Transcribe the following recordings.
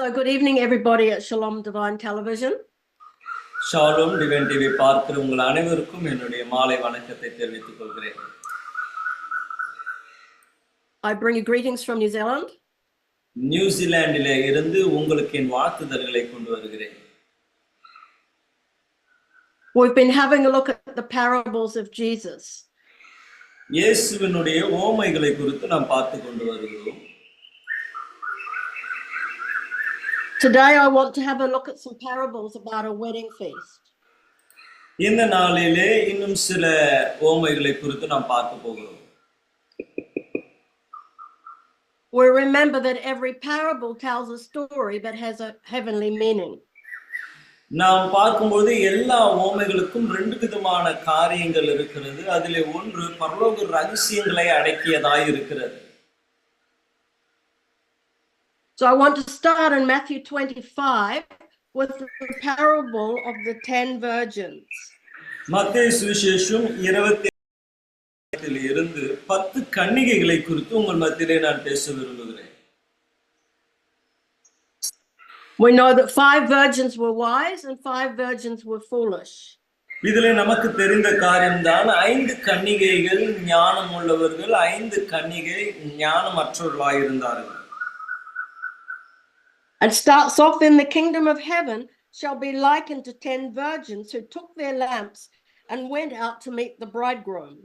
So good evening, everybody at Shalom Divine Television. Shalom divine TV பார்க்கிற உங்கள் அனைவருக்கும் என்னுடைய மாலை வணக்கத்தை தெரிவித்துக் கொள்கிறேன். I bring you greetings from New Zealand. நியூசிலாந்திலே இருந்து உங்களுக்கு என் வாழ்த்துதல்களை கொண்டு வருகிறேன். We've been having a look at the parables of Jesus. இயேசுவினுடைய ஓமைகளை குறித்து நாம் பார்த்து கொண்டு வருகிறோம். Today I want to have a look at some parables about a wedding feast. இந்த நாளிலே இன்னும் சில ஓமைகளை குறித்து நாம் பார்க்க போகிறோம். We remember that every parable tells a story that has a heavenly meaning. நாம் பார்க்கும்போது எல்லா ஓமைகளுக்கும் ரெண்டு விதமான காரியங்கள் இருக்கிறது. அதிலே ஒன்று பரலோக ரகசியங்களை அடக்கியதாய் இருக்கிறது. So I want to start in Matthew 25 with the parable of the 10 virgins. மத்தேயு சுவிசேஷம் 28 இருந்து 10 கன்னிகைகளை குறித்து உங்கள் மத்தியிலே நான் பேச விரும்புகிறேன். We know that 5 virgins were wise and 5 virgins were foolish. இதிலே நமக்கு தெரிந்த காரியம்தான் 5 கன்னிகைகள் ஞானம் உள்ளவர்கள், 5 கன்னிகை ஞானமற்றவர்களாய் இருந்தார்கள். And starts off, in the kingdom of heaven shall be likened to 10 virgins who took their lamps and went out to meet the bridegroom.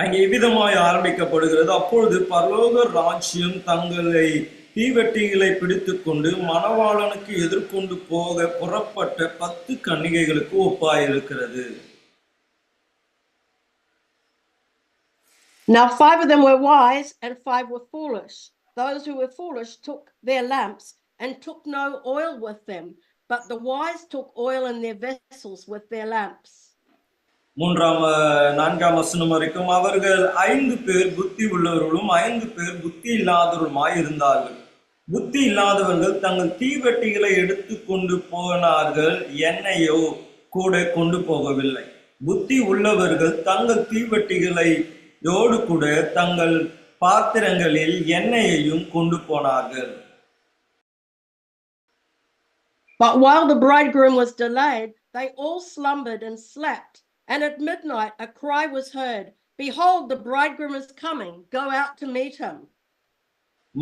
அங்கே இவ்விதமாய் ஆரம்பிக்கப்படுகிறது. அப்பொழுது பரலோக ராஜ்யம் தங்களை தீவெட்டிகளை பிடித்துக் கொண்டு மணவாளனுக்கு எதிர்கொண்டு போக புறப்பட்ட 10 கன்னிகைகளுக்கு ஒப்பாயிருக்கிறது. Now 5 of them were wise and 5 were foolish. Those who were foolish took their lamps and took no oil with them, but the wise took oil in their vessels with their lamps. 4 வசனம் வரைக்கும் அவர்கள் 5 பேர் புத்தி உள்ளவர்களும் 5 பேர் புத்தி இல்லாதவர்களுமாய் இருந்தார்கள். புத்தி இல்லாதவர்கள் தங்கள் தீவெட்டிகளை எடுத்து கொண்டு போனார்கள், எண்ணெயோ கூட கொண்டு போகவில்லை. புத்தி உள்ளவர்கள் தங்கள் தீவெட்டிகளோடு கூட தங்கள் பாத்திரங்களில் எண்ணெயையும் கொண்டு போனார்கள். But while the bridegroom was delayed, they all slumbered and slept. And at midnight a cry was heard, "Behold, the bridegroom is coming, go out to meet him."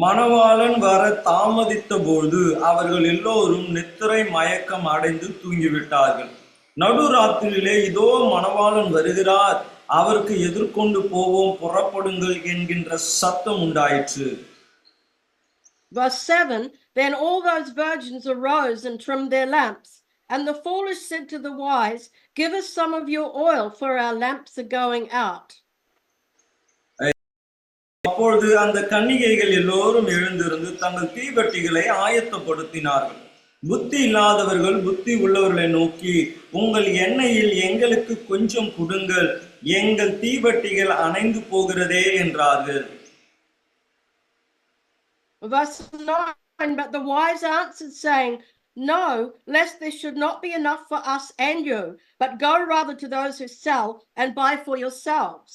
மணவாளன் வர தாமதித்த போது அவர்கள் எல்லோரும் நித்திரை மயக்கம் அடைந்து தூங்கிவிட்டார்கள். நடுராத்திரியிலே இதோ மணவாளன் வருகிறார், அவருக்கு எதிர்கொண்டு போவோம், புறப்படுங்கள் என்கின்ற சத்தம் உண்டாயிற்று. Verse 7, then all those virgins arose and trimmed their lamps. And the foolish said to the wise, "Give us some of your oil, for our lamps are going out." அப்பொழுது அந்த கன்னிகைகள் எல்லோரும் எழுந்திருந்து தங்கள் தீவெட்டிகளை ஆயத்தப்படுத்தினார்கள். புத்தி இல்லாதவர்கள் புத்தி உள்ளவர்களை நோக்கி, உங்கள் எண்ணெயில் எங்களுக்கு கொஞ்சம் கொடுங்கள், எங்கள் தீவெட்டிகள் அணைந்து போகிறதே என்றார்கள். Verse 9, but the wise answered, saying, "No, lest there should not be enough for us and you, but go rather to those who sell and buy for yourselves."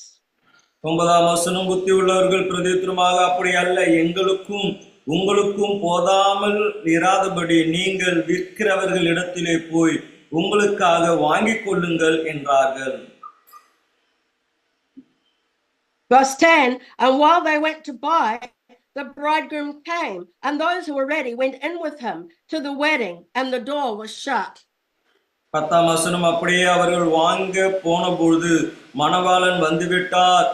9 வசனம் புத்தி உள்ளவர்கள் பிரதித்திரமாக, அப்படி அல்ல, எங்களுக்கும் உங்களுக்கும் போதாமல் இராதபடி நீங்கள் விற்கிறவர்கள் இடத்திலே போய் உங்களுக்காக வாங்கிக் கொள்ளுங்கள் என்றார்கள். Verse 10, and while they went to buy, the bridegroom came, and those who were ready went in with him to the wedding, and the door was shut. 10 வசனம் அப்படியே அவர்கள் வாங்க போன பொழுது மணவாளன் வந்துவிட்டார்,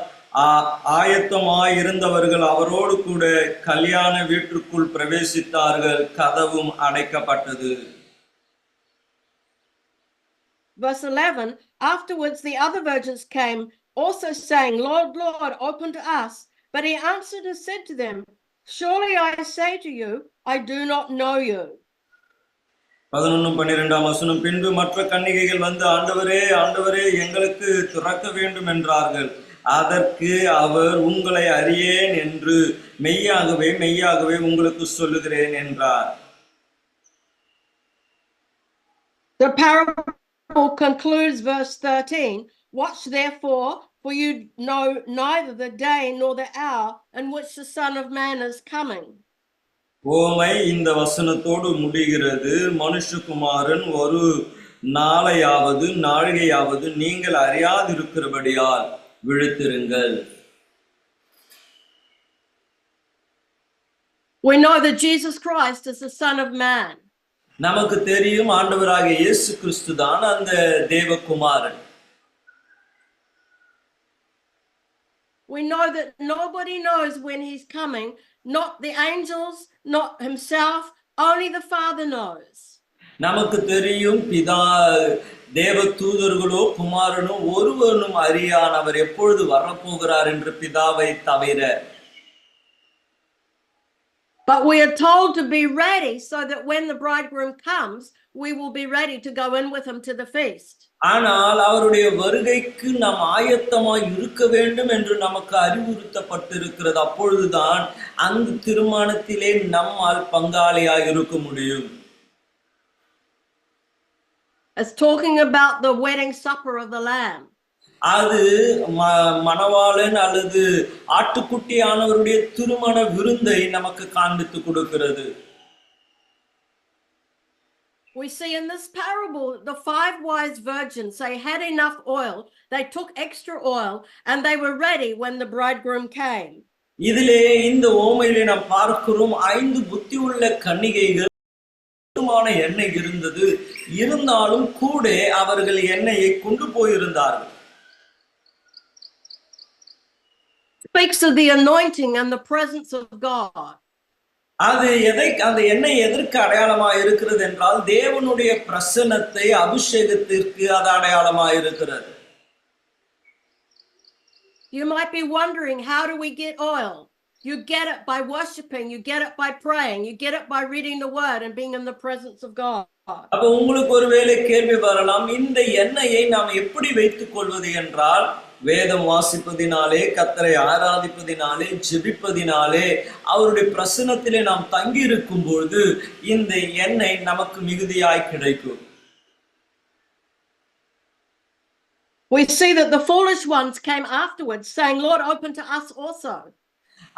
ஆயத்தமாயிருந்தவர்கள் அவரோடு கூட கல்யாண வீட்டுக்குள் பிரவேசித்தார்கள், கதவும் அடைக்கப்பட்டது. Verse 11, afterwards the other virgins came, also saying, "Lord, Lord, open to us." But he answered and said to them, "Surely I say to you, I do not know you." 11-12 வசனம் பின்பு மற்ற கன்னிகைகள் வந்து, ஆண்டவரே ஆண்டவரே எங்களுக்கு திறக்க வேண்டும் என்றார்கள். அதற்கு அவர், உங்களை அறியேன் என்று மெய்யாகவே மெய்யாகவே உங்களுக்கு சொல்லுகிறேன் என்றார். The parable concludes verse 13, "Watch therefore, for you know neither the day nor the hour in which the Son of Man is coming." ஓமை இந்த வசனத்தோடு முடிகிறது. மனுஷகுமாரன் ஒரு நாளையாவது நீங்கள் அறியாதிருக்கிறபடியால் விழித்திருங்கள். We know that Jesus Christ is the Son of Man. நமக்கு தெரியும் ஆண்டவராகிய இயேசு கிறிஸ்து தான் அந்த தேவகுமாரன். We know that nobody knows when he's coming, not the angels, not himself, only the Father knows. நமக்கு தெரியும் பிதா தேவ தூதர்களோ குமாரனோ ஒருவனும் அறியான் அவர் எப்பொழுது வரப்போகிறார் என்று பிதாவை தவிர. But we are told to be ready so that when the bridegroom comes, we will be ready to go in with him to the feast. ஆனால் அவருடைய வருகைக்கு நாம் ஆயத்தமாய் இருக்க வேண்டும் என்று நமக்கு அறிவுறுத்தப்பட்டிருக்கிறது. அப்பொழுதுதான் அந்த திருமணத்திலே நம்மால் பங்காளியாய் இருக்க முடியும். It's talking about the wedding supper of the Lamb. அது மணவாளன் அல்லது ஆட்டுக்குட்டியானவருடைய திருமண விருந்தை நமக்கு காண்பித்து கொடுக்கிறது. We see in this parable the 5 wise virgins, they had enough oil, they took extra oil, and they were ready when the bridegroom came. இதிலே இந்த ஓமையிலே நாம் பார்க்கிறோம் 5 புத்தி உள்ள கன்னிகைகள் எண்ணெய் இருந்தது, இருந்தாலும் கூட அவர்கள் எண்ணெயை கொண்டு போயிருந்தார்கள். Speaks of the anointing and the presence of God. அது அந்த எண்ணெய் எதற்கு அடையாளமாக இருக்கிறது என்றால் தேவனுடைய பிரசன்னத்தை அபிஷேகத்திற்கு அது அடையாளமாக இருக்கிறது. You might be wondering, how do we get oil? You get it by worshiping, you get it by praying, you get it by reading the word and being in the presence of God. அப்ப உங்களுக்கு ஒருவேளை கேள்வி வரலாம், இந்த எண்ணெயை நாம் எப்படி வைத்துக் கொள்வது என்றால் வேதம் வாசிப்பதினாலே, கர்த்தரை ஆராதிப்பதினாலே, ஜெபிப்பதினாலே, அவருடைய பிரசன்னத்திலே நாம் தங்கி இருக்கும் பொழுது இந்த எண்ணெய் நமக்கு மிகுதியாய் கிடைக்கும். We see that the foolish ones came afterwards saying, Lord, open to us also.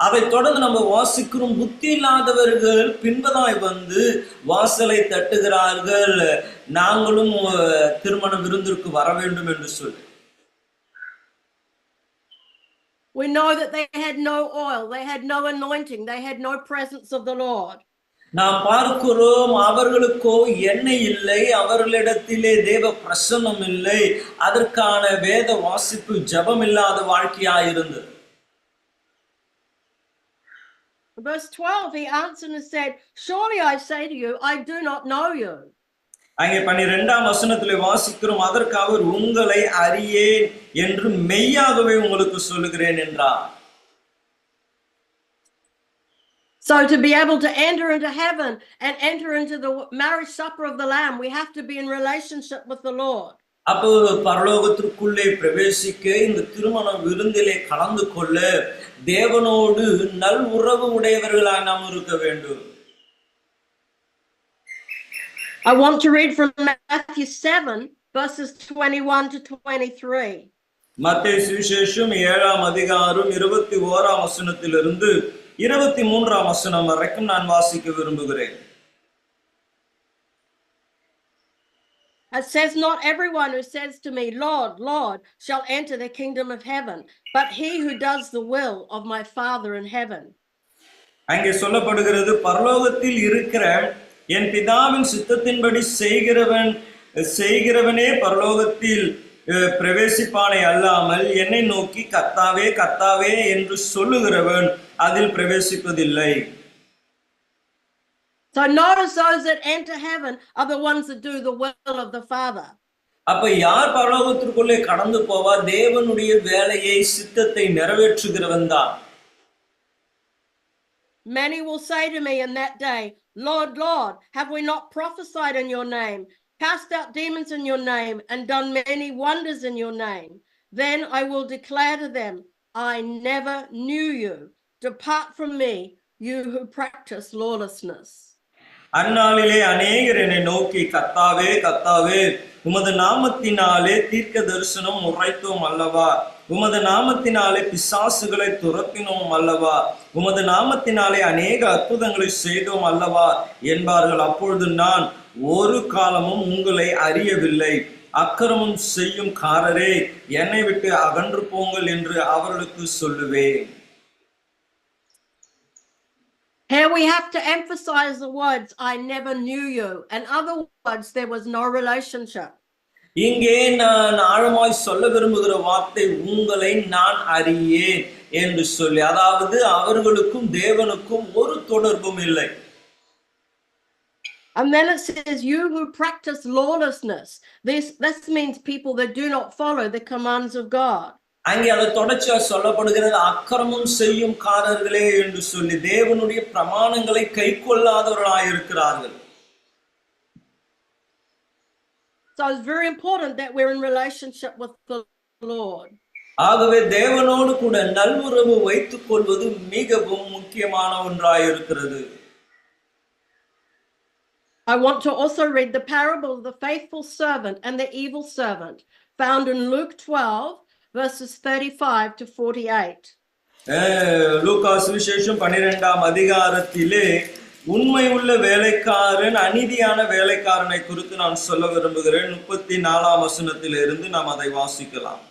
அதை தொடர்ந்து நம்ம வாசிக்கிறோம், புத்தி இல்லாதவர்கள் பின்பதாய் வந்து வாசலை தட்டுகிறார்கள், நாங்களும் திருமண விருந்திற்கு வர வேண்டும் என்று சொல்லி. We know that they had no oil, they had no anointing, they had no presence of the Lord. நாம் பார்க்கிறோம், அவர்களுக்கோ எண்ணெய் இல்லை, அவர்களிடத்திலே தேவ பிரசன்னம் இல்லை, அதற்கான வேத வாசிப்பு ஜெபம் இல்லாத வாழ்க்கையாயிருந்தது. Verse 12, he answered and said, surely I say to you, I do not know you. அங்கே 12ஆம் வசனத்திலே வாசிக்கிறோம், அதற்கு அவர் உங்களை அறியேன் என்று மெய்யாகவே உங்களுக்கு சொல்லுகிறேன் என்றார். So to be able to enter into heaven and enter into the marriage supper of the Lamb, we have to be in relationship with the Lord. அப்போ பரலோகத்திற்குள்ளே பிரவேசிக்க, இந்த திருமண விருந்திலே கலந்து கொள்ள தேவனோடு நல் உறவு உடையவர்களாய் நாம் இருக்க வேண்டும். I want to read from Matthew 7 verses 21 to 23. மத்தேயு சுவிசேஷம் 7ஆம் அதிகாரம் 21ஆம் வசனத்திலிருந்து 23ஆம் வசனம் வரைக்கும் நான் வாசிக்க விரும்புகிறேன். It says, not everyone who says to me, Lord, Lord, shall enter the kingdom of heaven, but he who does the will of my Father in heaven. அங்கே சொல்லப்படுகிறது, பரலோகத்தில் இருக்கிற என் பிதாவின் சித்தத்தின்படி செய்கிறவனே பரலோகத்தில் பிரவேசிப்பானே அல்லாமல் என்னை நோக்கி கர்த்தாவே கர்த்தாவே என்று சொல்லுகிறவன் அதில் பிரவேசிப்பதில்லை. So notice those that enter heaven are the ones that do the will of the Father. அப்ப யார் பரலோகத்திற்குள்ளே கடந்து போவா? தேவனுடைய வேலையை சித்தத்தை நிறைவேற்றுகிறவன் தான். Many will say to me in that day, Lord, Lord, have we not prophesied in your name, cast out demons in your name, and done many wonders in your name? Then I will declare to them, I never knew you. Depart from me, you who practice lawlessness. அந்நாளிலே அநேகர் என்னை நோக்கி, கர்த்தாவே கர்த்தாவே, உமது நாமத்தினாலே தீர்க்க தரிசனம் உரைத்தோம் அல்லவா, உமது நாமத்தினாலே பிசாசுகளை துரத்தினோம் அல்லவா, உமது நாமத்தினாலே அநேக அற்புதங்களை செய்தோம் அல்லவா என்பார்கள். அப்பொழுது நான் ஒரு காலமும் உங்களை அறியவில்லை, அக்கிரமம் செய்யும் காரரே என்னை விட்டு அகன்று போங்கள் என்று அவர்களுக்கு சொல்லுவேன். Here we have to emphasize the words, I never knew you. In other words, there was no relationship. இங்கே நான் ஆழமாய் சொல்ல விரும்புகிற வார்த்தை, உங்களை நான் அறியேன் என்று சொல்லி, அதாவது அவர்களுக்கும் தேவனுக்கும் ஒரு தொடர்பும் இல்லை. And then it says, you who practice lawlessness. This means people that do not follow the commands of God. அங்கே அது தொடர்ச்சியா சொல்லப்படுகிறது, அக்கிரமம் செய்யும் காரர்களே என்று சொல்லி, தேவனுடைய பிரமாணங்களை கைக்கொள்ளாதவர்களாய் இருக்கிறார்கள். So it's very important that we're in relationship with the Lord. ஆகவே தேவனோடு கூட நல்வுறவு வைத்துக் கொள்வது மிகவும் முக்கியமான ஒன்றாய் இருக்கிறது. I want to also read the parable of the faithful servant and the evil servant, found in Luke 12, verses 35 to 48. லூக்கா சுவிசேஷம் 12ஆம் அதிகாரத்திலே உண்மை உள்ள வேலைக்காரன் அநீதியான வேலைக்காரனை குறித்து நான் சொல்ல விரும்புகிறேன். 34ஆம் வசனத்திலிருந்து நாம் அதை வாசிக்கலாம்.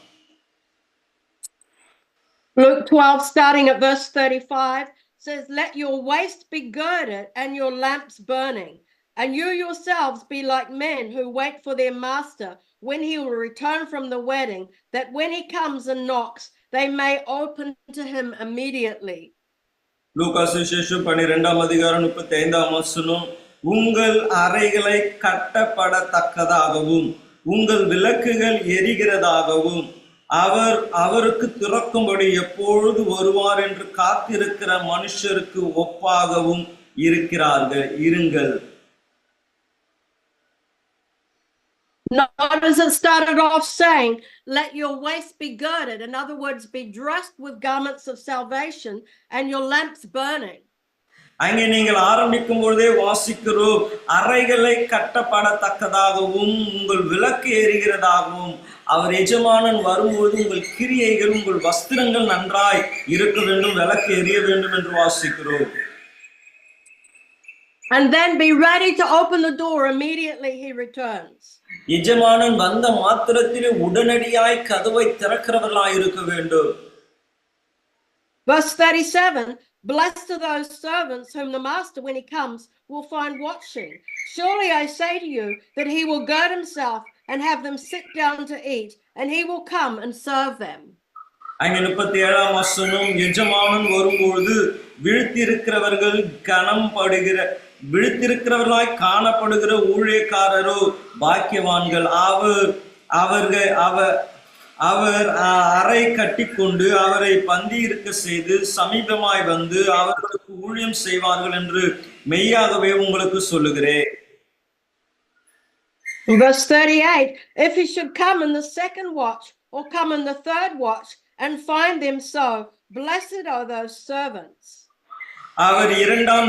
Luke 12, starting at verse 35, says, let your waist be girded and your lamps burning, and you yourselves be like men who wait for their master when he will return from the wedding, that when he comes and knocks, they may open to him immediately. லூக்கா சுவிசேஷம் 12ஆம் அதிகாரம் 35ஆம் வசனம், உங்கள் அறைகளை கட்டப்படத்தக்கதாகவும் உங்கள் விளக்குகள் எரிகிறதாகவும் அவருக்கு திறக்கும்படி எப்பொழுது வருவார் என்று காத்திருக்கிற மனுஷருக்கு ஒப்பாகவும் இருங்கள். Notice it started off saying, let your waist be girded. In other words, be dressed with garments of salvation and your lamps burning. அங்கே நீங்கள் ஆரம்பிக்கும் பொழுதே வாசிக்கிறோம், அறைகளை கட்டப்படத்தக்கதாகவும் உங்கள் விளக்கு எரிகிறதாகவும் அவர் எஜமானன் வரும்போது உங்கள் கிரியைகள் உங்கள் வஸ்திரங்கள் நன்றாய் இருக்க வேண்டும், விளக்கு எரிய வேண்டும் என்று வாசிக்கிறோம். And then be ready to open the door immediately he returns. எஜமானன் வந்த மாத்திரத்திலே உடனடியாய் கதவை திறக்கிறவர்களாய் இருக்க வேண்டும். Verse 37, blessed are those servants whom the master when he comes will find watching. Surely I say to you that he will gird himself and have them sit down to eat, and he will come and serve them. அங்கே 37ஆம் வசனம், எஜமானன் வரும்போது விழித்திருக்கிறவர்களாய் காணப்படுகிற ஊழியக்காரரோ பாக்கியவான்கள். அவர் அறை கட்டிக்கொண்டு அவரை பந்தி இருக்க செய்து சமீபமாய் வந்து அவர்களுக்கு ஊழியம் செய்வார்கள் என்று மெய்யாகவே உங்களுக்கு சொல்லுகிறேன். Verse 38, if he should come in the second watch or come in the third watch and find them so, blessed are those servants. அவர் இரண்டாம்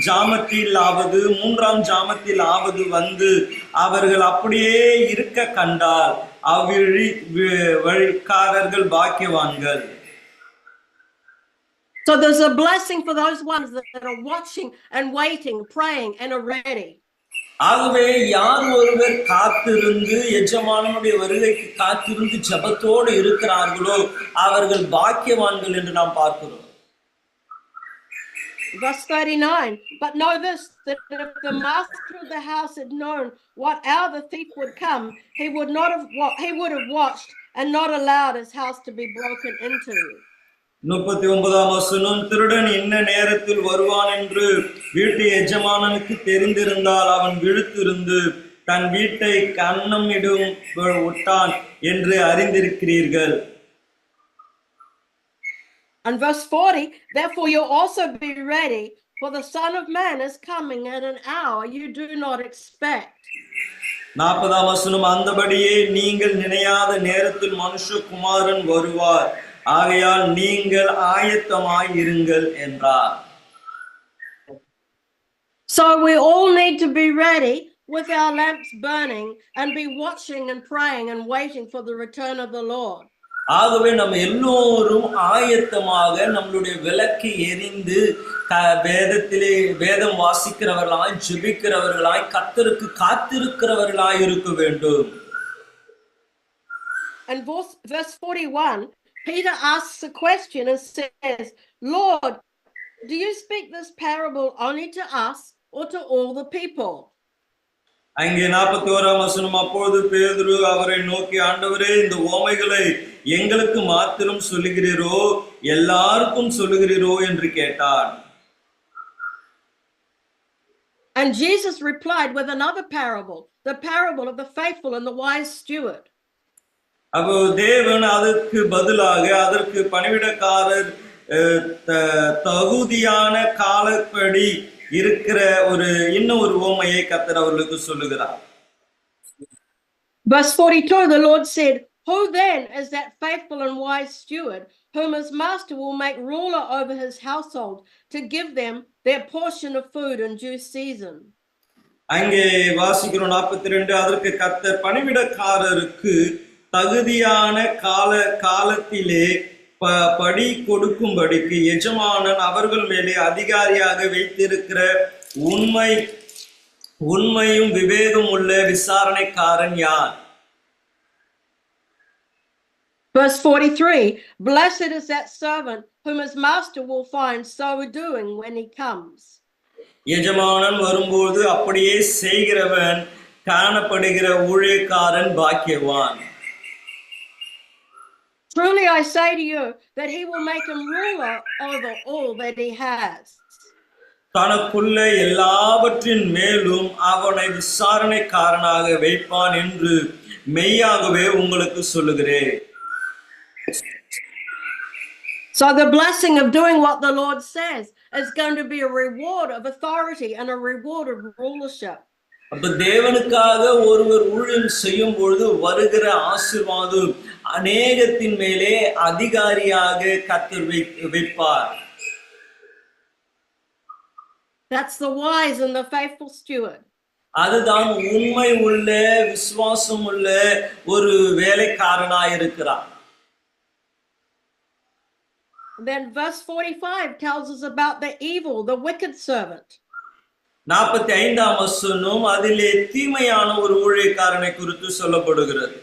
ஜாமத்திலாவது மூன்றாம் ஜாமத்திலாவது வந்து அவர்கள் அப்படியே இருக்க கண்டால் அவ்விழிக்காரர்கள் பாக்கியவான்கள். So there's a blessing for those ones that are watching and waiting, praying and are ready. ஆகவே யார் ஒருவர் காத்திருந்து எஜமானனுடைய வருகைக்கு காத்திருந்து ஜெபத்தோடு இருக்கிறார்களோ அவர்கள் பாக்கியவான்கள் என்று நாம் பார்க்கிறோம். Verse 39, but know this, that if the master of the house had known what hour the thief would come, he would have watched and not allowed his house to be broken into. 39ஆம் வசனம், திருடன் என்ன நேரத்தில் வருவான் என்று வீட்டு எஜமானனுக்கு தெரிந்திருந்தால் அவன் விழித்திருந்து தன் வீட்டை கன்னமிடும் விட்டான் என்று அறிந்திருக்கிறீர்கள். And verse 40, therefore you also be ready, for the Son of Man is coming at an hour you do not expect. 40ஆம் வசனம், அந்தபடியே நீங்கள் நினையாத நேரத்தில் மனுஷகுமாரன் வருவார், ஆகையால் நீங்கள் ஆயத்தமாய் இருங்கள் என்றார். So we all need to be ready with our lamps burning and be watching and praying and waiting for the return of the Lord. ஆகவே நம்ம எல்லோரும் ஆயத்தமாக நம்மளுடைய விளக்கை எரிந்து வேதத்திலே வேதம் வாசிக்கிறவர்களாய் ஜெபிக்கிறவர்களாய் கர்த்தருக்கு காத்திருக்கிறவர்களாய் இருக்க வேண்டும். And verse 41, Peter asks a question and says, Lord, do you speak this parable only to us or to all the people? அங்கே 41ஆம் வசனம், அப்பொழுது பேதுரு அவரை நோக்கி, ஆண்டவரே, இந்த உவமைகளை எங்களுக்கு மாத்திரம் சொல்லுகிறீரோ எல்லாருக்கும் சொல்லுகிறீரோ என்று கேட்டான். And Jesus replied with another parable, the parable of the faithful and the wise steward. அப்போ தேவன் அதற்கு பதிலாக அதற்கு பணிவிடக்காரர் தகுதியான காலப்படி இருக்கிற இன்னும் ஒரு உவமையை கர்த்தர் அவர்களுக்கு சொல்லுகிறார். Verse 42, the Lord said, who then is that faithful and wise steward whom his master will make ruler over his household to give them their portion of food in due season? அங்கே வாசிக்கிறோம் 42, அதற்கு கர்த்தர் பணிவிடக்காரருக்கு தகுதியான காலத்திலே படி கொடுக்கும்படிக்கு எஜமானன் அவர்கள் மேலே அதிகாரியாக வைத்திருக்கிற உண்மையும் விவேகம் உள்ள விசாரணைக்காரன் யார்? Verse 43, blessed is that servant whom his master will find so doing when he comes. எஜமானன் வரும்போது அப்படியே செய்கிறவன் காணப்படுகிற ஊழியக்காரன் பாக்கியவான். Truly I say to you that he will make him ruler over all that he has. தனக்குள்ள எல்லாவற்றின் மேலும் அவனை விசாரணைக்காரனாக வைப்பான் என்று மெய்யாகவே உங்களுக்கு சொல்லுகிறேன். So the blessing of doing what the Lord says is going to be a reward of authority and a reward of rulership. அப்ப தேவனுக்காக ஒருவர் ஊழியம் செய்யும் பொழுது வருகிற ஆசீர்வாதம் அநேகத்தின் மேலே அதிகாரியாக கர்த்தர் வைப்பார். That's the wise and the faithful steward. அதுதான் உண்மை உள்ள விசுவாசம் உள்ள ஒரு வேலைக்காரனாய் இருக்கிறார். Then verse 45 tells us about the evil, the wicked servant. 45ஆம் வசனம் அதிலே தீமையான ஒரு ஊழியக்காரனை குறித்து சொல்லப்படுகிறது.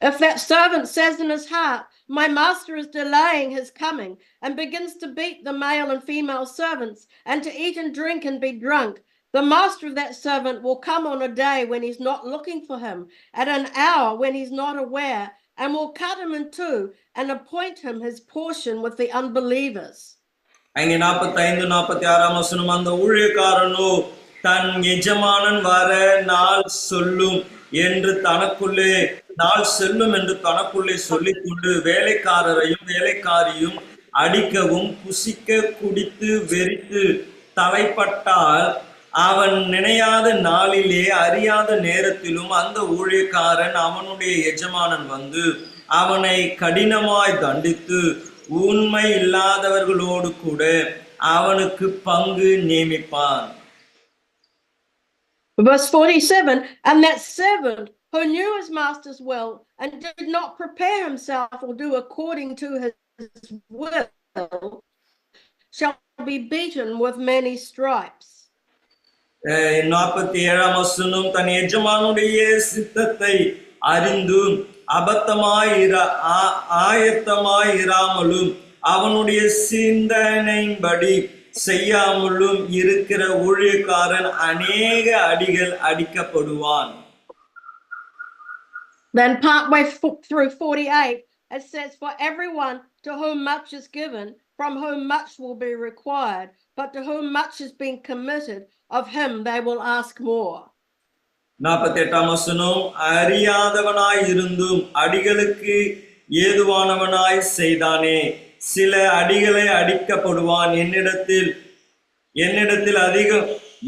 If that servant says in his heart, my master is delaying his coming, and begins to beat the male and female servants, and to eat and drink and be drunk, the master of that servant will come on a day when he's not looking for him, at an hour when he's not aware, and will cut him in two and appoint him his portion with the unbelievers. அங்கே 45-46ஆம் வசனம், அந்த ஊழியக்காரனோ தன் எஜமானன் வர நாள் செல்லும் என்று தனக்குள்ளே சொல்லிக் கொண்டு வேலைக்காரரையும் வேலைக்காரியும் அடிக்கவும் புசிக்க குடித்து வெறித்து தலைப்பட்டால் அவன் நினையாத நாளிலே அறியாத நேரத்திலும் அந்த ஊழியக்காரன் அவனுடைய எஜமானன் வந்து அவனை கடினமாய் தண்டித்து உண்மை இல்லாதவர்களோடு கூட அவனுக்கு பங்கு நியமிப்பான். Verse 47, and that servant who knew his master's will and did not prepare himself or do according to his will shall be beaten with many stripes. 47ஆம் வசனம், தன் எஜமானுடைய சித்தத்தை அறிந்து ஆயத்தமாயிராமலும் அவனுடைய சிந்தனையின்படி செய்யாமலும் இருக்கிற ஊழியக்காரன் அநேக அடிகள் அடிக்கப்படுவான். Then partway through 48 it says, for everyone to whom much is given, from whom much will be required, but to whom much has been committed, of him they will ask more. 48ஆம் வசனம், அறியாதவனாய் இருந்தும் அடிகளுக்கு ஏதுவானவனாய் செய்தானே, சில அடிகளை அடிக்கப்படுவான். என்னிடத்தில் அதிகம்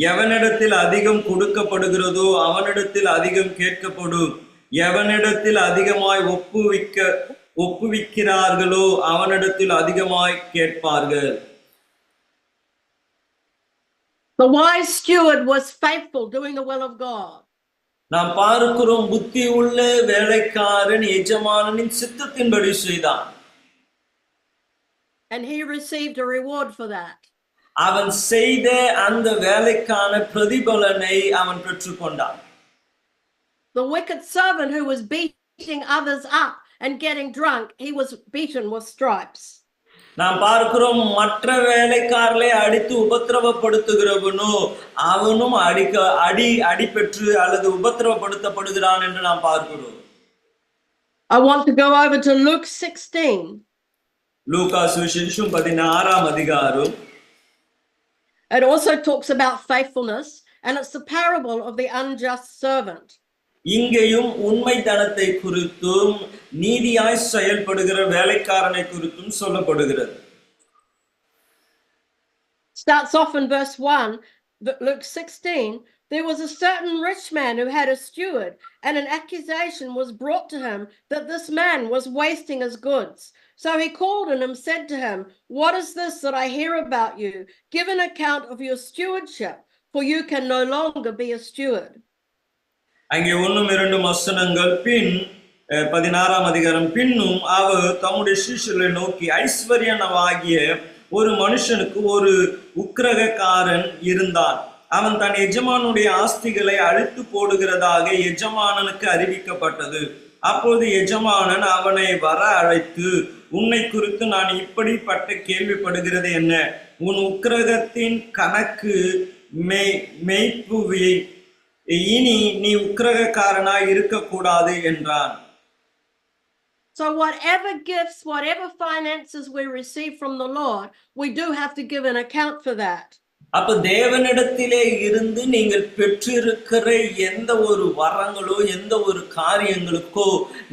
எவனிடத்தில் அதிகம் கொடுக்கப்படுகிறதோ அவனிடத்தில் அதிகம் கேட்கப்படும். எவனிடத்தில் அதிகமாய் ஒப்புவிக்கிறார்களோ அவனிடத்தில் அதிகமாய் கேட்பார்கள். The wise steward was faithful doing the will of God. நாம் பார்க்கிறோம், புத்தி உள்ள வேலைக்காரன் எஜமானனின் சித்தத்தின்படி செய்தான். And he received a reward for that. அவன் செய்த அந்த வேலைக்கான பிரதிபலனை அவன் பெற்றுக்கொண்டான். The wicked servant who was beating others up and getting drunk, he was beaten with stripes. நாம் பார்க்கிறோம், மற்ற வேலைக்காரர்களை அடித்து உபத்திரவப்படுத்துகிறவனோ அவனும் அடி பெற்று அல்லது உபத்திரவப்படுத்தப்படுகிறான் என்று நாம் பார்க்கிறோம். I want to go over to Luke 16. லூக்கா சுவிசேஷம் 16ஆம் அதிகாரம். It also talks about faithfulness, and it's the parable of the unjust servant. இங்கேயும் உண்மைத்தனத்தை குறித்தும் நீதியாய் செயல்படுகிற வேலைக்காரனை குறித்தும் சொல்லப்படுகிறது. Starts off in verse 1, Luke 16. There was a certain rich man who had a steward, and an accusation was brought to him that this man was wasting his goods. So he called him and said to him, "What is this that I hear about you? Give an account of your stewardship, for you can no longer be a steward." அங்கே 1-2 வசனங்கள். பின் 16ஆம் அதிகாரம். பின்னும் அவர் தம்முடைய சீஷர்களை நோக்கி, ஐஸ்வர்யனவாகிய ஒரு மனுஷனுக்கு ஒரு உக்கிரகக்காரன் இருந்தான். அவன் தன் எஜமானுடைய ஆஸ்திகளை அழித்து போடுகிறதாக எஜமானனுக்கு அறிவிக்கப்பட்டது. அப்போது எஜமானன் அவனை வர அழைத்து, உன்னை குறித்து நான் இப்படிப்பட்ட கேள்விப்படுகிறது என்ன? உன் உக்கிரகத்தின் கணக்கு மெய்ப்புவி, இனி நீ உக்கிரகக்காரனாய் இருக்கக்கூடாது என்றான். So whatever gifts, whatever finances we receive from the Lord, we do have to give an account for that. அப்ப தேவனிடத்திலே இருந்து நீங்கள் பெற்றிருக்கிற எந்த ஒரு வரங்களோ எந்த ஒரு காரியங்களுக்கோ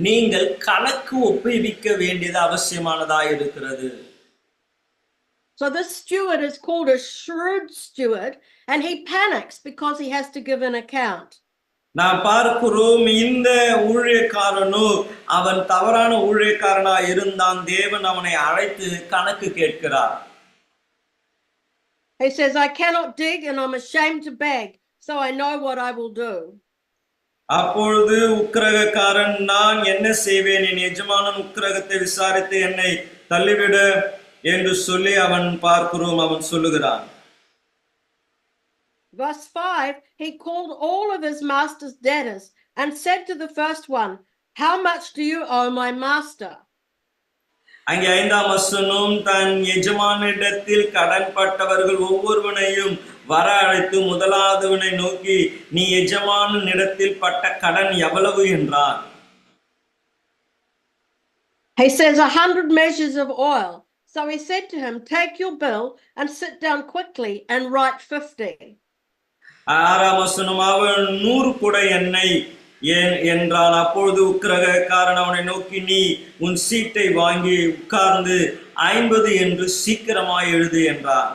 நீங்கள் கணக்கு ஒப்புவிக்க வேண்டியது அவசியமானதா இருக்கிறது. So this steward is called a shrewd steward, and he panics because he has to give an account. நாம் பார்க்கிறோம், இந்த ஊழியக்காரனோ அவன் தவறான ஊழியக்காரனா இருந்தான். தேவன் அவனை அழைத்து கணக்கு கேட்கிறார். He says, "I cannot dig and I'm ashamed to beg, so I know what I will do." அப்பொழுது உக்கிரகக்காரன், நான் என்ன செய்வேன்? என் எஜமானன் உக்கிரகத்தை விசாரித்து என்னை தள்ளிவிட என்று சொல்லி அவன் சொல்லுகிறான். Verse 5, he called all of his master's debtors and said to the first one, "How much do you owe my master?" அங்கே 5ஆம் வசனம், தன் எஜமானிடத்தில் கடன்பட்டவர்கள் ஒவ்வொருவனையும் வர அழைத்து முதலாவதுவனை நோக்கி, நீ எஜமானிடத்தில் பட்ட கடன் எவ்வளவு என்றான். He says 100 measures of oil. So he said to him, "Take your bill and sit down quickly and write 50." 6ஆம் வசனம், அவன் 100 குடை எண்ணெய் என்றான். அப்பொழுது உக்கிரகக்காரன் அவனை நோக்கி, நீ உன் சீட்டை வாங்கி உட்கார்ந்து 50 என்று சீக்கிரமாய் எழுது என்றான்.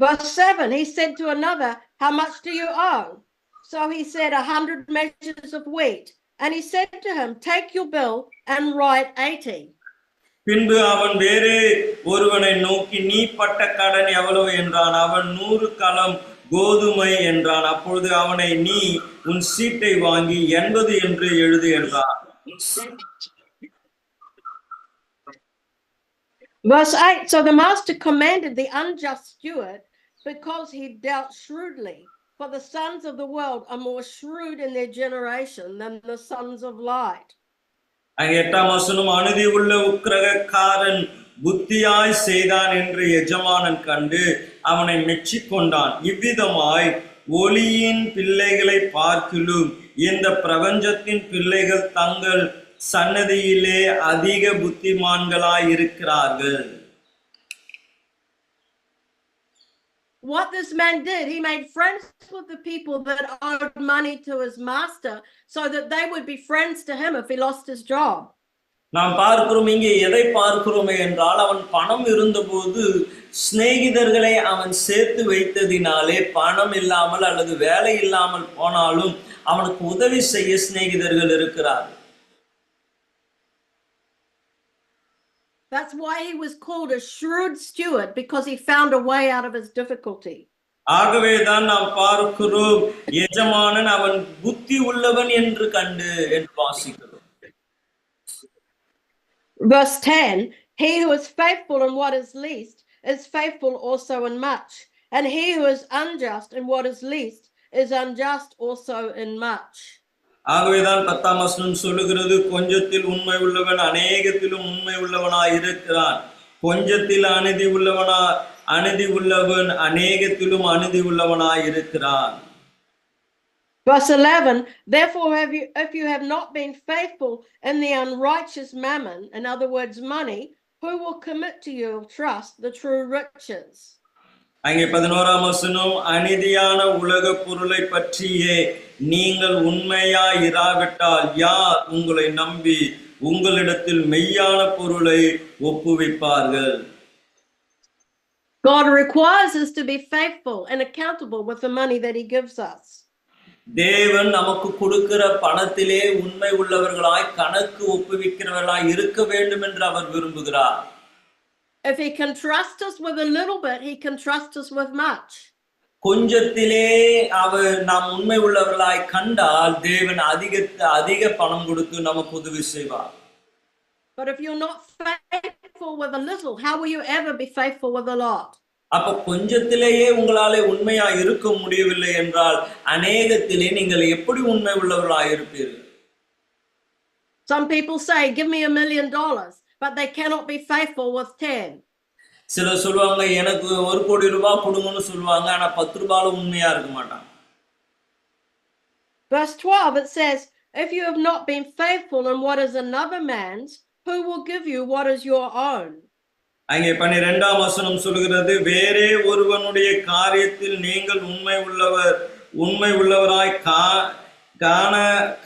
Verse 7, he said to another, "How much do you owe?" So he said 100 measures of wheat. And he said to him, "Take your bill and write 80." பின்பு அவன் வேறே ஒருவனை நோக்கி, நீ பட்ட கடன் எவ்வளவு என்றான். அவன் 100 கலம் கோதுமை என்றான். அப்பொழுது அவனை, நீ உன் சீட்டை வாங்கி 80 என்று எழுது என்றான். Verse 8, so the master commanded the unjust steward because he dealt shrewdly. For the sons of the world are more shrewd in their generation than the sons of light. 8ஆம் வசனம், அநீதி உள்ள உக்கிரகக்காரன் புத்தியாய் செய்தான் என்று எஜமானன் கண்டு அவனை மெச்சிக்கொண்டான். இவ்விதமாய் ஒளியின் பிள்ளைகளை பார்க்கிலும் இந்த பிரபஞ்சத்தின் பிள்ளைகள் தங்கள் சன்னதியிலே அதிக புத்திமான்களாய் இருக்கிறார்கள். What this man did, he made friends with the people that owed money to his master so that they would be friends to him if he lost his job. நாம் பார்க்கிறோம், இங்கே எதை பார்க்கிறோமே என்றால், அவன் பணம் இருந்தபோது சிநேகிதர்களை அவன் சேர்த்து வைத்ததினாலே பணம் இல்லாமல் அல்லது வேலை இல்லாமல் போனாலும் அவனுக்கு உதவி செய்ய சிநேகிதர்கள் இருக்கிறார்கள். That's why he was called a shrewd steward, because he found a way out of his difficulty. ஆகவேதான் நாம் பார்க்கிறோம், எஜமானன் அவன் புத்தி உள்ளவன் என்று கண்டு என்று வாசிக்கிறோம். Verse 10, he who is faithful in what is least is faithful also in much, and he who is unjust in what is least is unjust also in much. ஆகவேதான் 10ஆம் வசனம் சொல்லுகிறது, கொஞ்சத்தில் உண்மை உள்ளவன் அநேகத்திலும் உண்மை உள்ளவனாய் இருக்கிறான், கொஞ்சத்தில் அநீதி உள்ளவன் அநேகத்திலும் அநீதி உள்ளவனாய் இருக்கிறான். Verse 11, therefore if you have not been faithful in the unrighteous mammon, in other words money, who will commit to your trust the true riches? அங்கே 11ஆம் வசனம், அநீதியான உலக பொருளை பற்றியே நீங்கள் உண்மையாய் இராவிட்டால் யார் உங்களை நம்பி உங்களிடத்தில் மெய்யான பொருளை ஒப்புவிப்பார்கள்? God requires us to be faithful and accountable with the money that he gives us. தேவன் நமக்கு கொடுக்கிற பணத்திலே உண்மை உள்ளவர்களாய் கணக்கு ஒப்புவிக்கிறவர்களாய் இருக்க வேண்டும் என்று அவர் விரும்புகிறார். If he can trust us with a little bit, he can trust us with much. கொஞ்சத்திலே அவர் நாம் உண்மை உள்ளவர்களாய் கண்டால் தேவன் அதிக பணம் கொடுத்து நமக்கு உதவி செய்வார். But if you're not faithful with a little, how will you ever be faithful with a lot? அப்ப கொஞ்சத்திலேயே உங்களாலே உண்மையா இருக்க முடியவில்லை என்றால் அநேகத்திலே நீங்கள் எப்படி உண்மை உள்ளவர்களாய் இருப்பீர்கள்? Some people say, give me $1 million, but they cannot be faithful with 10. சிலர் சொல்லுவாங்க, எனக்கு 1 கோடி ரூபாய் கொடுங்கன்னு சொல்லுவாங்க, ஆனா 10 ரூபாயில உண்மையா இருக்க மாட்டாங்க. Verse 12, it says, if you have not been faithful in what is another man's, who will give you what is your own? அங்கே 12ஆம் வசனம் சொல்கிறது, வேறே ஒருவனுடைய காரியத்தில் நீங்கள் உண்மை உள்ளவராய்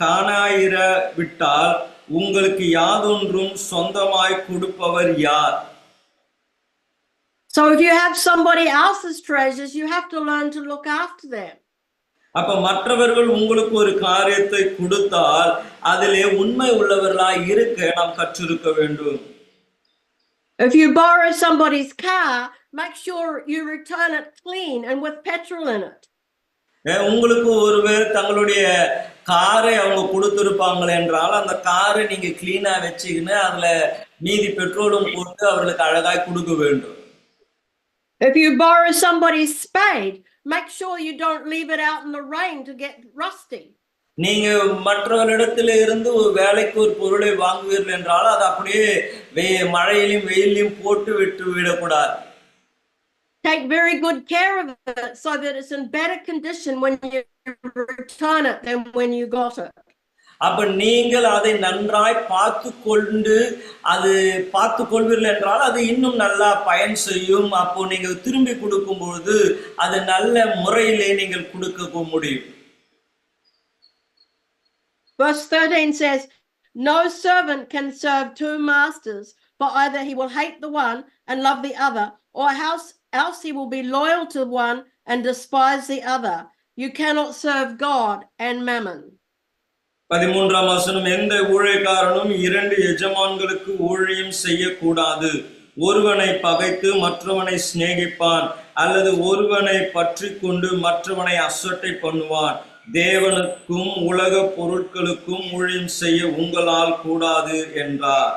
காணாயிராவிட்டால் உங்களுக்கு யாதொன்றும் சொந்தமாய் கொடுப்பவர் யார்? So if you have somebody else's treasures, you have to learn to look after them. அப்ப மற்றவர்கள் உங்களுக்கு ஒரு காரியத்தை கொடுத்தால் அதிலே உண்மை உள்ளவர்களாய் இருக்க நாம் கற்றிருக்க வேண்டும். If you borrow somebody's car, make sure you return it clean and with petrol in it. உங்களுக்கு ஒருவர் தங்களுடைய காரை அவங்க கொடுத்திருப்பாங்க என்றால் அந்த காரை நீங்க கிளீனா வச்சுக்கின்னு அதுல மீதி பெட்ரோலும் போட்டு அவர்களுக்கு அழகாய் கொடுக்க வேண்டும். If you borrow somebody's spade, make sure you don't leave it out in the rain to get rusty. நீங்க மற்றவரிடத்துல இருந்து ஒரு வேலைக்கு ஒரு பொருளை வாங்குவீர்கள் என்றால் அது அப்படியே மழையிலும் வெயிலையும் போட்டு விடக்கூடாது. Take very good care of it so that it's in better condition when you return it than when you got it. அப்ப நீங்கள் அதை நன்றாய் பார்த்துக்கொள்வீர்கள் என்றால் அது இன்னும் நல்லா பயன் செய்யும். அப்போ நீங்கள் திரும்பி கொடுக்கும் பொழுது அது நல்ல முறையிலே நீங்கள் கொடுக்க முடியும். Verse 13 says, no servant can serve 2 masters, for either he will hate the one and love the other, or else he will be loyal to one and despise the other. You cannot serve God and mammon. 13ஆம் வசனம், எந்த ஊழியக்காரனும் 2 எஜமான்களுக்கு ஊழியம் செய்யக்கூடாது. ஒருவனை பகைத்து மற்றவனை சிநேகிப்பான், அல்லது ஒருவனை பற்றி கொண்டு மற்றவனை அசட்டை பண்ணுவான். தேவனுக்கும் உலக பொருட்களுக்கும் ஊழியம் செய்ய உங்களால் கூடாது என்றார்.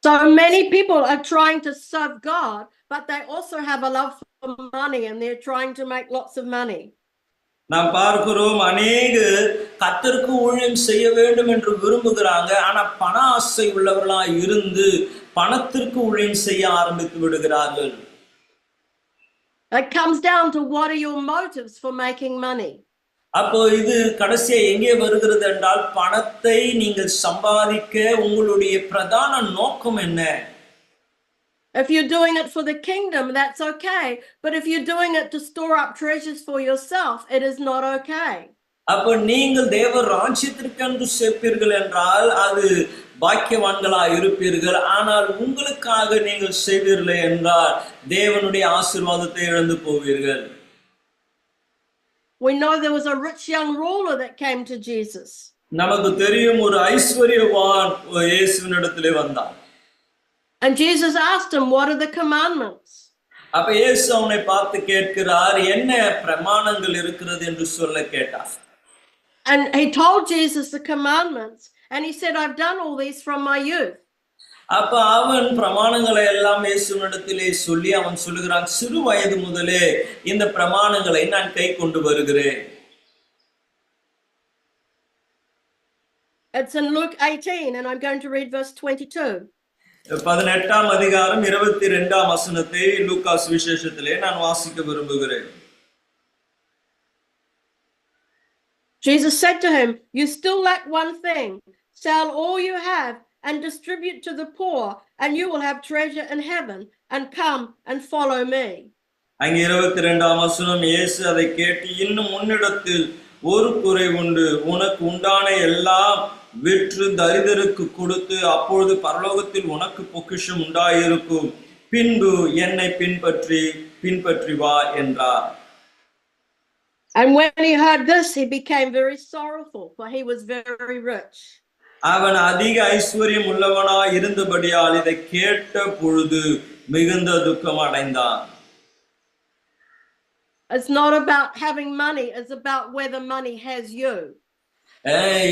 So many people are trying to serve God, but they also have a love for money and they're trying to make lots of money. நாம் பார்க்கிறோம், அநேகர் கர்த்தருக்கு ஊழியம் செய்ய வேண்டும் என்று விரும்புகிறாங்க, ஆனா பண ஆசை உள்ளவர்களாய் இருந்து பணத்திற்கு ஊழியம் செய்ய ஆரம்பித்து விடுகிறார்கள். It comes down to what are your motives for making money. அப்போ இது கடைசியா எங்கே வருகிறது என்றால், பணத்தை நீங்கள் சம்பாதிக்க உங்களுடைய பிரதான நோக்கம் என்ன? If you're doing it for the kingdom, that's okay. But if you're doing it to store up treasures for yourself, it is not okay. அப்போ நீங்கள் தேவ ராஜ்யத்திற்கென்று சேர்ப்பீர்கள் என்றால் அது பாக்கியவான்களாய் இருப்பீர்கள். ஆனால் உங்களுக்காக நீங்கள் செய்வீர்கள் என்றால் தேவனுடைய ஆசீர்வாதத்தை இழந்து போவீர்கள். We know there was a rich young ruler that came to Jesus. நமக்கு தெரியும், ஒரு ஐஸ்வரியவான் இயேசுவினிடத்திலே வந்தார். And Jesus asked him, what are the commandments? அப்ப இயேசு அவனை பார்த்து கேட்கிறார், என்ன பிரமாணங்கள் இருக்கிறது என்று சொல்ல கேட்டார். And he told Jesus the commandments, and he said, I've done all these from my youth. அப்ப அவன் பிரமாணங்களை எல்லாம் இயேசுவினிடத்திலே சொல்லி அவன் சொல்லுகிறான், சிறு வயது முதலே இந்த பிரமாணங்களை நான் கை கொண்டு வருகிறேன். It's in Luke 18, and I'm going to read verse 22. 18ஆம் அதிகாரம் 22ஆம் வசனத்தை லூக்கா சுவிசேஷத்திலே நான் வாசிக்க விரும்புகிறேன். Jesus said to him, you still lack one thing. Sell all you have and distribute to the poor, and you will have treasure in heaven, and come and follow me. அங்கே 22ஆம் வசனம், இயேசு அதை கேட்டு, இன்னும் உன்னிடத்தில் ஒரு குறை உண்டு, உனக்கு உண்டான எல்லாம் விற்று தரிதருக்கு கொடுத்து, அப்பொழுது பரலோகத்தில் உனக்கு பொக்கிஷம் உண்டாயிருக்கும், பின்பு என்னை பின்பற்றி வா என்றார். And when he heard this, he became very sorrowful, for he was very rich. அவன் அதிக ஐஸ்வர்யம் உள்ளவனாய் இருந்தபடியால் இதை கேட்ட பொழுது மிகுந்த துக்கம் அடைந்தான். It's not about having money, it's about whether money has you.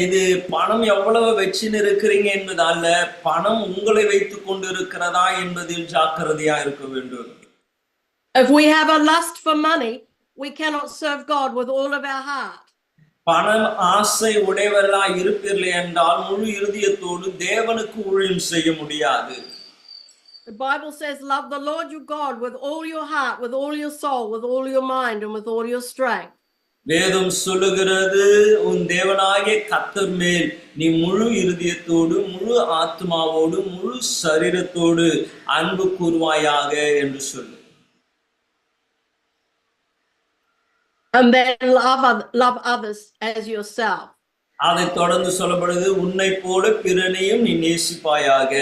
இது பணம் எவ்வளவு வச்சுன்னு இருக்கிறீங்க என்பது அல்ல, பணம் உங்களை வைத்துக் கொண்டு இருக்கிறதா என்பதில் ஜாக்கிரதையா இருக்க வேண்டும். If we have a lust for money, we cannot serve God with all of our heart. பணம் ஆசை உடையவர்களாய் இருப்பீர்கள் என்றால் முழு இருதயத்தோடு தேவனுக்கு ஊழியம் செய்ய முடியாது. The Bible says, love the Lord your God with all your heart, with all your soul, with all your mind, and with all your strength. வேதம் சொல்லுகிறது, உன் தேவனாகிய கர்த்தர் மேல் நீ முழு இருதயத்தோடு, முழு ஆத்மாவோடு, முழு சரீரத்தோடு அன்பு கூர்வாயாக என்று சொல்லு. And then love others as yourself. அதை தொடர்ந்து சொல்லப்படுது, உன்னை போல பிறனையும் நீ நேசிப்பாயாக.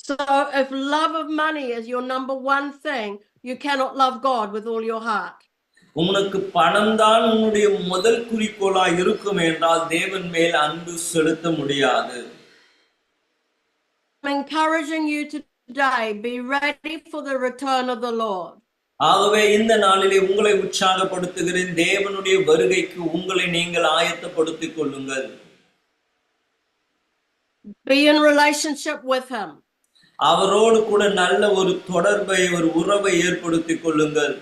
So if love of money is your number one thing, you cannot love God with all your heart. உனக்கு பணம் தான் உன்னுடைய முதல் குறிக்கோளா இருக்கும் என்றால் தேவன் மேல் அன்பு செலுத்த முடியாது. I'm encouraging you today, be ready for the return of the Lord. ஆகவே இந்த நாளிலே உங்களை உற்சாகப்படுத்துகிறேன், தேவனுடைய வருகைக்கு உங்களை நீங்கள் ஆயத்தப்படுத்திக் கொள்ளுங்கள். Be in relationship with him. அவரோடு கூட நல்ல ஒரு தொடர்பை, ஒரு உறவை ஏற்படுத்திக் கொள்ளுங்கள்.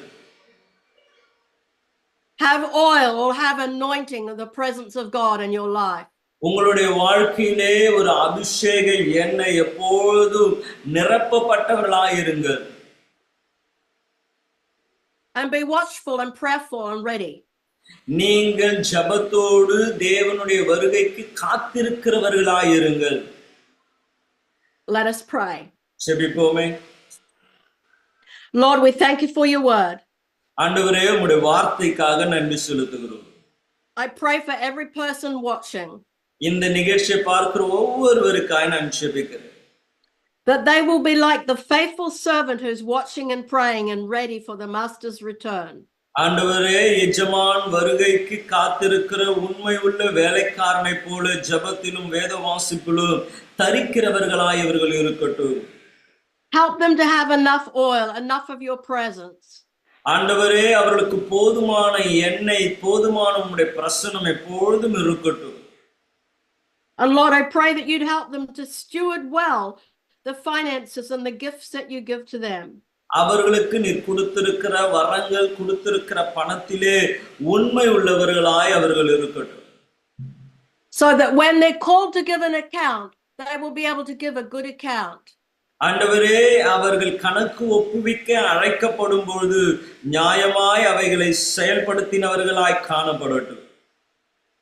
Have oil or have anointing of the presence of God in your life. உங்களுடைய வாழ்க்கையிலே ஒரு அபிஷேக எண்ணெய் எப்பொழுதும் நிரப்பப்பட்டவர்களாயிருங்கள். And be watchful and prayerful and ready. நீங்கள் ஜெபத்தோடு தேவனுடைய வருகைக்கு காத்திருக்கிறவர்களாயிருங்கள். Let us pray. ஜெபிப்போமே. Lord, we thank you for your word. ஆண்டவரே, உம்முடைய வார்த்தைக்காக நன்றி செலுத்துகிறோம். I pray for every person watching. இந்த நிகழ்ச்சியை பார்க்கிற ஒவ்வொருவருக்காய் நான் ஜெபிக்கிறேன். That they will be like the faithful servant who's watching and praying and ready for the master's return. ஆண்டவரே, எஜமான் வருகைக்கு காத்திருக்கிற உண்மை உள்ள வேலைக்காரனை போல ஜெபத்திலும் வேத வாசிப்பிலும் தரிக்கிறவர்களாய் இவர்கள் இருக்கட்டும். Help them to have enough oil, enough of your presence. ஆண்டவரே, அவர்களுக்கு போதுமான எண்ணெய், போதுமான உம்முடைய பிரசன்னம் எப்பொழுதும் இருக்கட்டும். And Lord, I pray that you'd help them to steward well the finances and the gifts that you give to them. அவர்களுக்கு நீர் கொடுத்திருக்கிற வரங்கள், கொடுத்திருக்கிற பணத்திலே உண்மை உள்ளவர்களாய் அவர்கள் இருக்கட்டும். So that when they're called to give an account, they will be able to give a good account. ஆண்டவரே, அவர்கள் கணக்கு ஒப்புவிக்க அழைக்கப்படும் பொழுது நியாயமாய் அவைகளை செயல்படுத்தினவர்களாய் காணப்படட்டும்.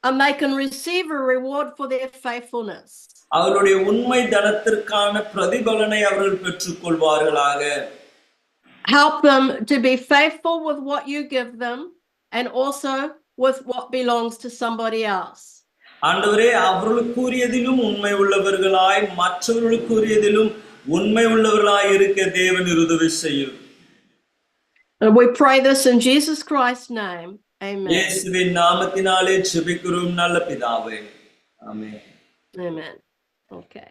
And they can receive a reward for their faithfulness. அவருடைய உண்மை தனத்திற்கான பிரதிபலனை அவர்கள் பெற்றுக் கொள்வார்களாக. Help them to be faithful with what you give them and also with what belongs to somebody else. ஆண்டவரே, அவர்களுக்குரியதிலும் உண்மை உள்ளவர்களாய், மற்றவர்களுக்குரியதிலும் உண்மை உள்ளவர்களாய் இருக்க தேவன் உதவி செய்யும். And we pray this in Jesus Christ's name. Amen. இயேசுவின் நாமத்தினாலே ஜெபிக்கிறோம் நல்ல பிதாவே. ஆமென். Amen. Okay.